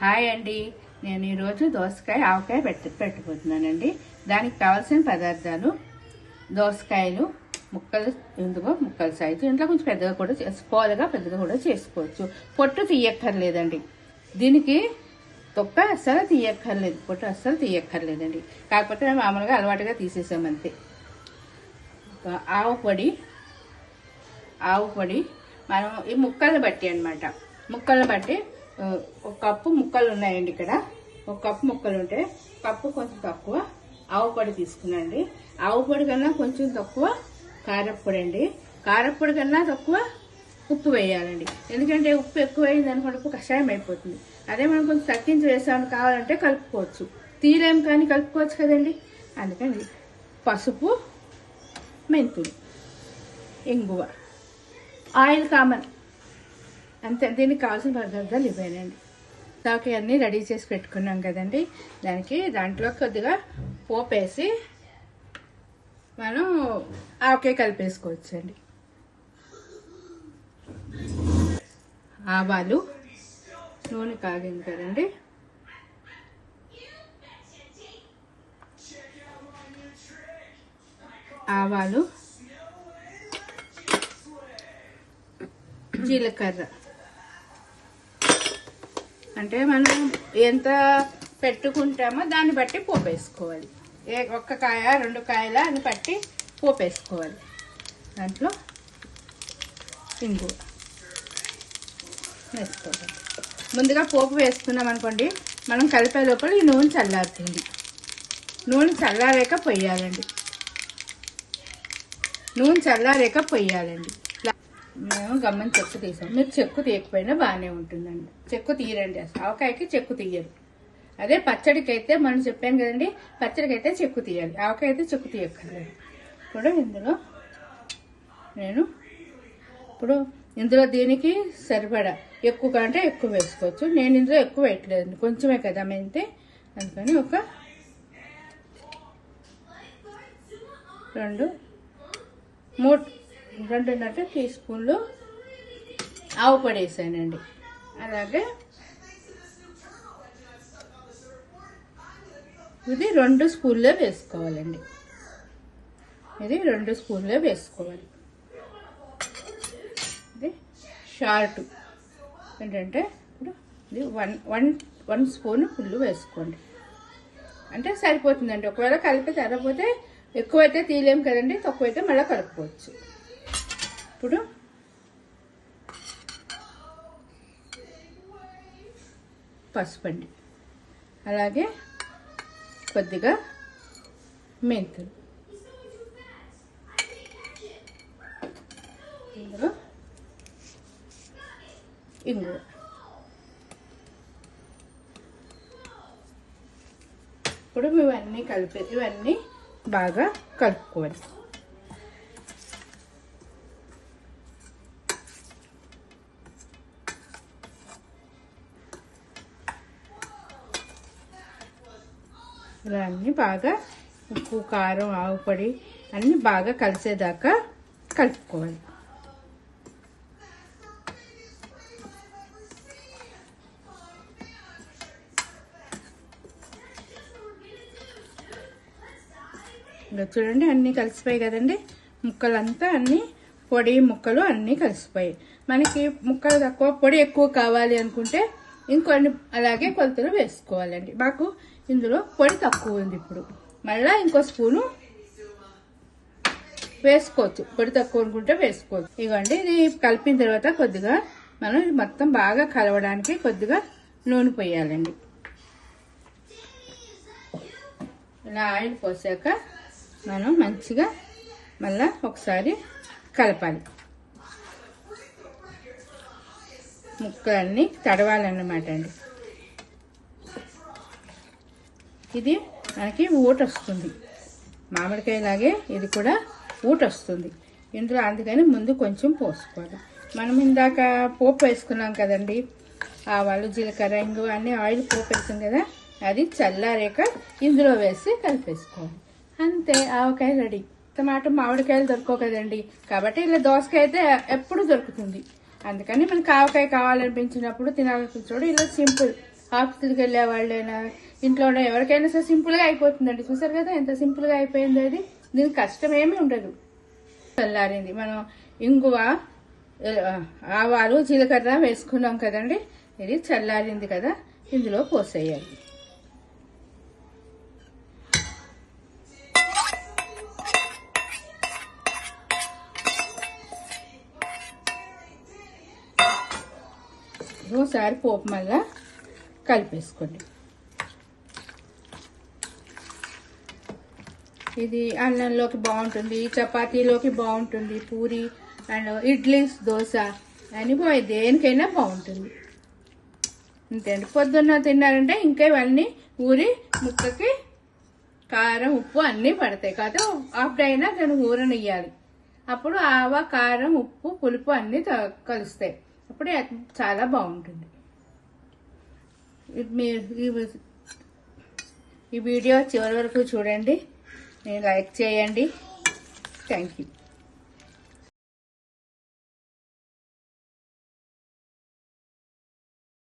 Hi అండి, నేను ఈరోజు దోసకాయ ఆవకాయ పెట్టబోతున్నానండి. దానికి కావాల్సిన పదార్థాలు: దోసకాయలు ముక్కలు, ఇందులో ముక్కల సైజు. ఇంట్లో కొంచెం పెద్దగా కూడా చేసుకోవాలిగా, పెద్దగా కూడా చేసుకోవచ్చు. పొట్టు తీయక్కర్లేదండి. దీనికి తొక్క అస్సలు తీయక్కర్లేదు, పొట్టు అస్సలు తీయక్కర్లేదండి. కాకపోతే మేము మామూలుగా అలవాటుగా తీసేసామంతే. ఆవు పొడి మనం ఈ ముక్కలను బట్టి అన్నమాట. ముక్కలను బట్టి ఒక కప్పు ముక్కలు ఉన్నాయండి. ఇక్కడ ఒక కప్పు ముక్కలు ఉంటే కప్పు కొంచెం తక్కువ ఆవు పొడి తీసుకున్నాండి. ఆవు పొడి కన్నా కొంచెం తక్కువ కారప్పొడి అండి. కారప్పొడి కన్నా తక్కువ ఉప్పు వేయాలండి. ఎందుకంటే ఉప్పు ఎక్కువైంది అనుకోండి కషాయం అయిపోతుంది. అదే మనం కొంచెం తగ్గించి వేసామని కావాలంటే కలుపుకోవచ్చు. తీరేం కానీ కలుపుకోవచ్చు కదండి. అందుకని పసుపు, మెంతులు, ఇంగువ, ఆయిల్ కామన్ అంతే. దీనికి కావాల్సిన పదార్థాలు ఇవేనండి. దాకా అన్నీ రెడీ చేసి పెట్టుకున్నాం కదండి. దాంట్లో కొద్దిగా పోపు వేసి మనం ఆవకాయ కలిపేసుకోవచ్చు అండి. ఆవాలు, నూనె కాగింది కదండి. ఆవాలు, జీలకర్ర. అంటే మనం ఎంత పెట్టుకుంటామో దాన్ని బట్టి పోపు వేసుకోవాలి. ఒక్క కాయ, 2 కాయల అని బట్టి పోపు వేసుకోవాలి. దాంట్లో ఇంగువ వేసుకోవాలి. ముందుగా పోపు వేసుకున్నాం అనుకోండి, మనం కలిపే లోపల ఈ నూనె చల్లారుతుంది. నూనె చల్లారాక పొయ్యాలండి. మేము గమ్మని చెక్కు తీసాం. మీరు చెక్కు తీయకపోయినా బాగానే ఉంటుందండి. చెక్కు తీయరండి, అసలు ఆవకాయకి చెక్కు తీయరు. అదే పచ్చడికి అయితే మనం చెప్పాను కదండి, పచ్చడికి అయితే చెక్కు తీయాలి, ఆవకాయ అయితే చెక్కు తీయక్కర్లేదు. ఇందులో దీనికి సరిపడా ఎక్కువ కంటే ఎక్కువ వేసుకోవచ్చు. నేను ఇందులో ఎక్కువ వేయట్లేదండి, కొంచెమే కదా మెంతే. అందుకని ఒక 2.5 టీ స్పూన్లు ఆవు పొడి వేసానండి. అలాగే ఇది 2 స్పూన్లే వేసుకోవాలండి. ఇది షార్ట్ ఏంటంటే ఇప్పుడు ఇది 1 స్పూన్ ఫుల్ వేసుకోండి. అంటే సరిపోతుందండి. ఒకవేళ కలిపి సరిపోతే ఎక్కువైతే తీయలేము కదండి, తక్కువైతే మళ్ళీ కలుపుకోవచ్చు. ఇప్పుడు పసుపు అండి, అలాగే కొద్దిగా మెంతులు, ఇందులో ఇంగువ. ఇప్పుడు ఇవన్నీ బాగా కలుపుకోవాలి. ఇలా అన్నీ బాగా ఉప్పు, కారం, ఆవు పొడి అన్నీ బాగా కలిసేదాకా కలుపుకోవాలి. ఇంకా చూడండి, అన్నీ కలిసిపోయాయి కదండి. ముక్కలంతా అన్నీ పొడి ముక్కలు అన్నీ కలిసిపోయాయి. మనకి ముక్కలు తక్కువ, పొడి ఎక్కువ కావాలి అనుకుంటే ఇంకొన్ని అలాగే కొలతలు వేసుకోవాలండి. మాకు ఇందులో పొడి తక్కువ ఉంది. ఇప్పుడు మళ్ళీ ఇంకో స్పూను వేసుకోవచ్చు. పొడి తక్కువ అనుకుంటే వేసుకోవచ్చు. ఇవ్వండి, ఇది కలిపిన తర్వాత కొద్దిగా మనం మొత్తం బాగా కలవడానికి కొద్దిగా నూనె పోయాలండి. ఇలా ఆయిల్ పోసాక మనం మంచిగా మళ్ళా ఒకసారి కలపాలి. ముక్కలన్నీ తడవాలన్నమాట అండి. ఇది మనకి ఊట వస్తుంది, మామిడికాయలాగే ఇది కూడా ఊట వస్తుంది ఇందులో. అందుకని ముందు కొంచెం పోసుకోవాలి. మనం ఇందాక పోపు వేసుకున్నాం కదండి, ఆవాలు, జీలకర్ర, ఇంగువ అన్నీ ఆయిల్ పోపు వేసాం కదా, అది చల్లారాక ఇందులో వేసి కలిపేసుకోవాలి. అంతే, ఆవకాయ రెడీ. టమాటో, మామిడికాయలు దొరకవు కదండి, కాబట్టి ఇలా దోసకాయ అయితే ఎప్పుడు దొరుకుతుంది. అందుకని మనకి ఆవకాయ కావాలనిపించినప్పుడు, తినాలనిపించినప్పుడు ఇలా సింపుల్ ఆఫీసులకు వెళ్ళే వాళ్ళైనా ఇంట్లో ఉన్న ఎవరికైనా సరే సింపుల్గా అయిపోతుందండి. చూసారు కదా ఎంత సింపుల్గా అయిపోయింది. అది దీనికి కష్టం ఏమీ ఉండదు. చల్లారింది. మనం ఇంగువ, ఆవాలు, జీలకర్ర వేసుకున్నాం కదండి. ఇది చల్లారింది కదా, ఇందులో పోసేయాలి. ఒకసారి పోపు మళ్ళా కలిపేసుకోండి. ఇది అన్నంలోకి బాగుంటుంది, చపాతీలోకి బాగుంటుంది, పూరి అండ్ ఇడ్లీ, దోశ అని దేనికైనా బాగుంటుంది. అంతేండి. పొద్దున్న తిన్నారంటే ఇంకా ఇవన్నీ ఊరి ముక్కకి కారం, ఉప్పు అన్నీ పడతాయి కదా. హాఫ్ డే అయినా దాన్ని ఊరనియ్యాలి. అప్పుడు ఆవ, కారం, ఉప్పు, పులుపు అన్నీ కలుస్తాయి. అప్పుడు చాలా బాగుంటుంది. ఈ వీడియో చివరి వరకు చూడండి, లైక్ చేయండి. Thank you.